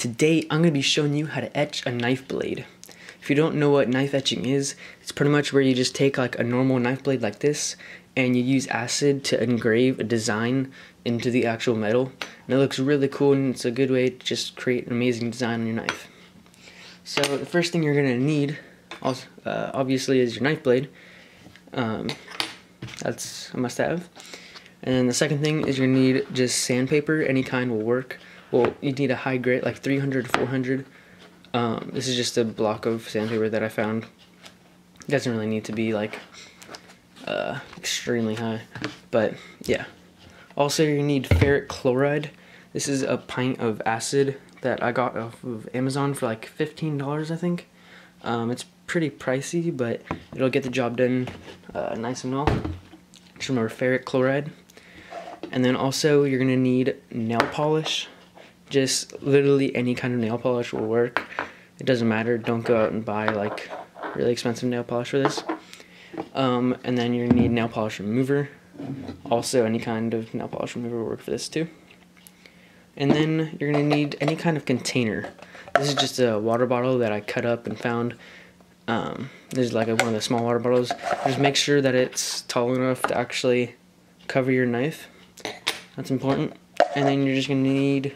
Today I'm going to be showing you how to etch a knife blade. If you don't know what knife etching is, it's pretty much where you just take like a normal knife blade like this and you use acid to engrave a design into the actual metal. And it looks really cool, and it's a good way to just create an amazing design on your knife. So the first thing you're going to need obviously is your knife blade. That's a must-have. And then the second thing is you're going to need just sandpaper. Any kind will work. Well, you need a high grit, like 300 to 400. This is just a block of sandpaper that I found. It doesn't really need to be like extremely high, but yeah. Also, you need ferric chloride. This is a pint of acid that I got off of Amazon for like $15, I think. It's pretty pricey, but it'll get the job done nice and well. Just remember ferric chloride. And then also you're gonna need nail polish. Just literally any kind of nail polish will work. It doesn't matter. Don't go out and buy like really expensive nail polish for this. And then you're gonna need nail polish remover. Also, any kind of nail polish remover will work for this too. And then you're gonna need any kind of container. This is just a water bottle that I cut up and found. This is like one of the small water bottles. Just make sure that it's tall enough to actually cover your knife. That's important. And then you're just gonna need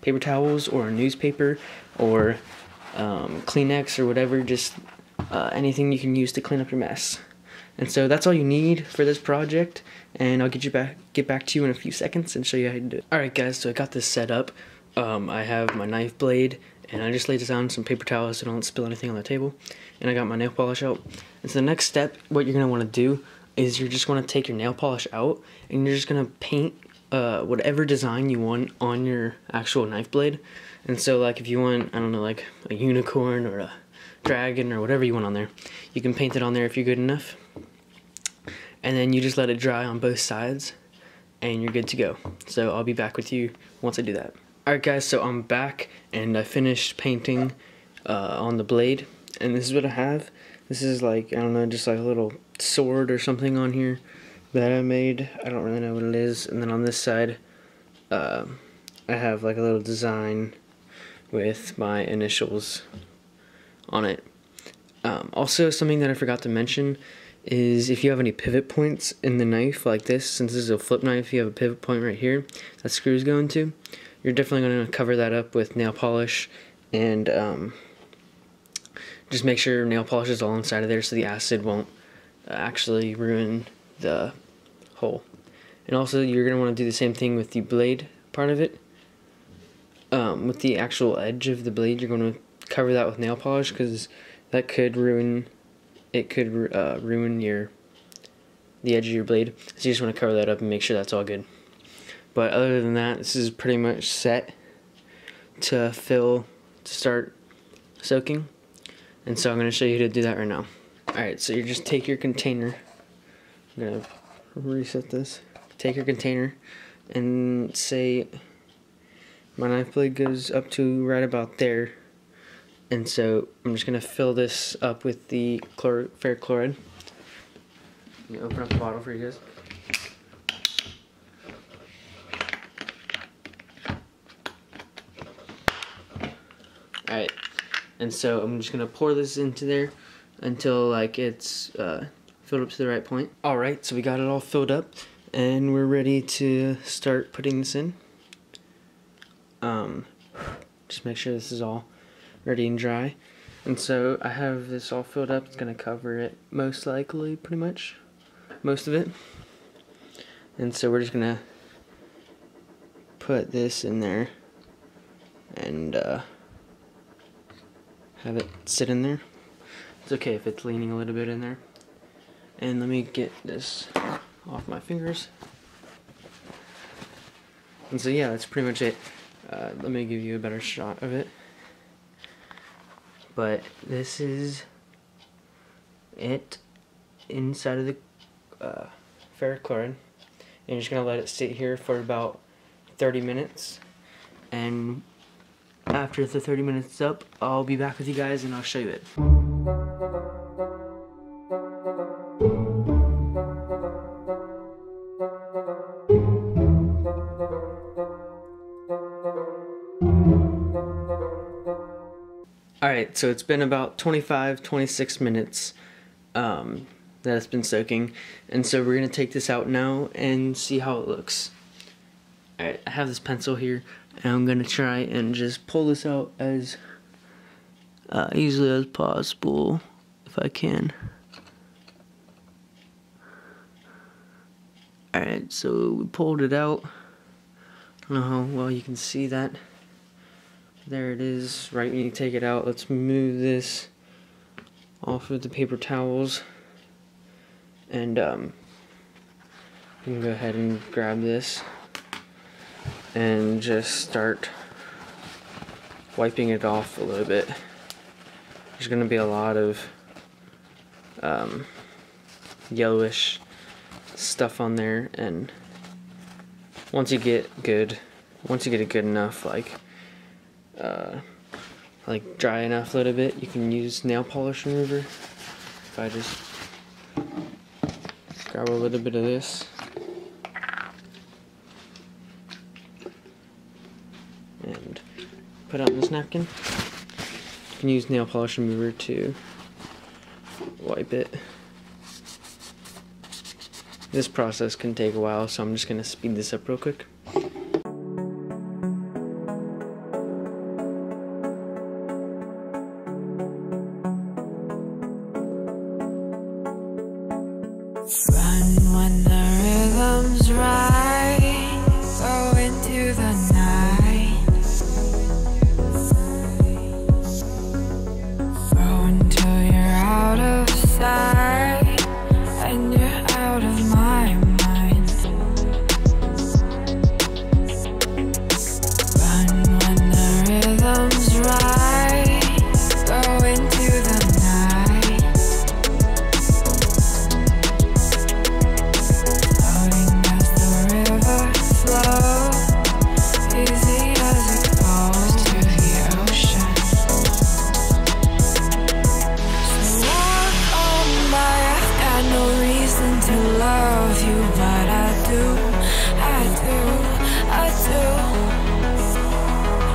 paper towels or newspaper or Kleenex or whatever, just anything you can use to clean up your mess. And so that's all you need for this project, and I'll get back to you in a few seconds and show you how to do it. Alright guys, so I got this set up. I have my knife blade, and I just laid this down some paper towels so I don't spill anything on the table, and I got my nail polish out. And so the next step, what you're going to want to do is you're just going to take your nail polish out, and you're just going to paint whatever design you want on your actual knife blade. And so like if you want, I don't know, like a unicorn or a dragon or whatever you want on there, you can paint it on there if you're good enough. And then you just let it dry on both sides and you're good to go. So I'll be back with you once I do that. Alright guys, so I'm back and I finished painting on the blade, and this is what I have. This is like, I don't know, just like a little sword or something on here that I made. I don't really know what it is. And then on this side I have like a little design with my initials on it. Also, something that I forgot to mention is if you have any pivot points in the knife like this, since this is a flip knife, you have a pivot point right here that screws go into, you're definitely going to cover that up with nail polish, and just make sure nail polish is all inside of there so the acid won't actually ruin the hole. And also you're going to want to do the same thing with the blade part of it. With the actual edge of the blade, you're going to cover that with nail polish, because that could ruin the edge of your blade. So you just want to cover that up and make sure that's all good. But other than that, this is pretty much set to start soaking. And so I'm going to show you how to do that right now. Alright, so you just take your container. I'm going to reset this. Take your container and say my knife blade goes up to right about there. And so I'm just going to fill this up with the ferric chloride. Let me open up the bottle for you guys. Alright, and so I'm just going to pour this into there until like it's filled up to the right point. Alright, so we got it all filled up and we're ready to start putting this in. Just make sure this is all ready and dry. And so I have this all filled up. It's going to cover it most likely, pretty much, most of it. And so we're just going to put this in there and have it sit in there. It's okay if it's leaning a little bit in there. And let me get this off my fingers. And so yeah, that's pretty much it. Let me give you a better shot of it. But this is it inside of the ferric chloride. And you're just going to let it sit here for about 30 minutes. And after the 30 minutes is up, I'll be back with you guys and I'll show you it. Alright, so it's been about 25-26 minutes that it's been soaking, and so we're going to take this out now and see how it looks. Alright, I have this pencil here, and I'm going to try and just pull this out as easily as possible, if I can. Alright, so we pulled it out. I don't know how well you can see that. There it is, right when you take it out. Let's move this off of the paper towels. And you can go ahead and grab this and just start wiping it off a little bit. There's going to be a lot of yellowish stuff on there, and once you get it good enough, like dry enough a little bit, you can use nail polish remover. If I just grab a little bit of this and put it on this napkin, you can use nail polish remover to wipe it. This process can take a while, so I'm just going to speed this up real quick. Run when the rhythm's right, go into the night, go until you're out of sight, and you're out of my mind. Run when the rhythm's right, go into the night, floating as the river flows, easy as it goes to the ocean. So walk on by, I've got no reason to love you, but I do.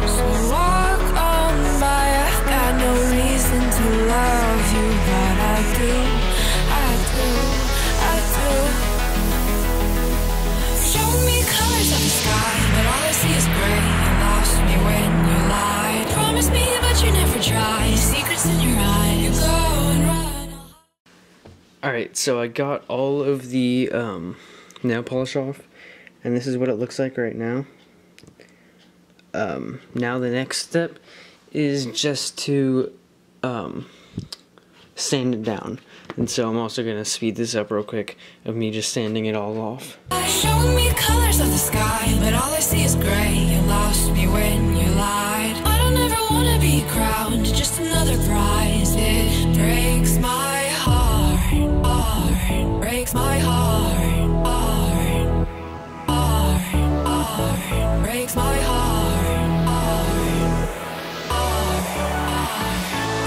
So walk on by, I've got no reason to love you, but I do. Show me colors of the sky, but all I see is gray. You lost me when you lied. Promise me, but you never tried. Secrets in your eyes. You go and run. Alright, so I got all of the nail polish off, and this is what it looks like right now. Now the next step is just to sand it down, and so I'm also going to speed this up real quick of me just sanding it all off. Show me colors of the sky, but all I see is gray. You lost me when you lied. I don't ever wanna be crowned, just another prize. It breaks my heart, breaks my heart, breaks my heart,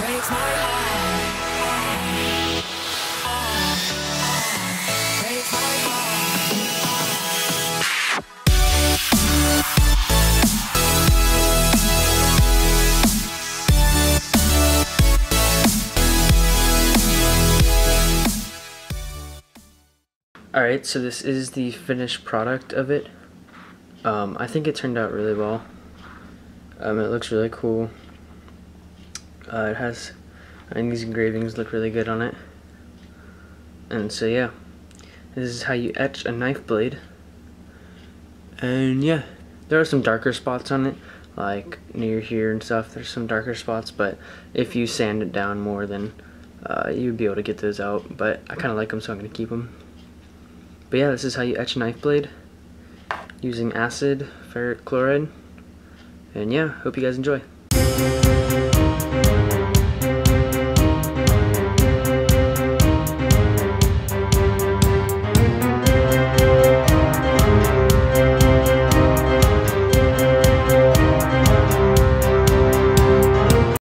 breaks my heart, breaks my Alright, so this is the finished product of it. I think it turned out really well. It looks really cool. I think these engravings look really good on it. And so yeah, this is how you etch a knife blade. And yeah, there are some darker spots on it, like near here and stuff. There's some darker spots, but if you sand it down more, then you'd be able to get those out. But I kind of like them, so I'm going to keep them. But yeah, this is how you etch a knife blade using acid ferric chloride. And yeah, hope you guys enjoy.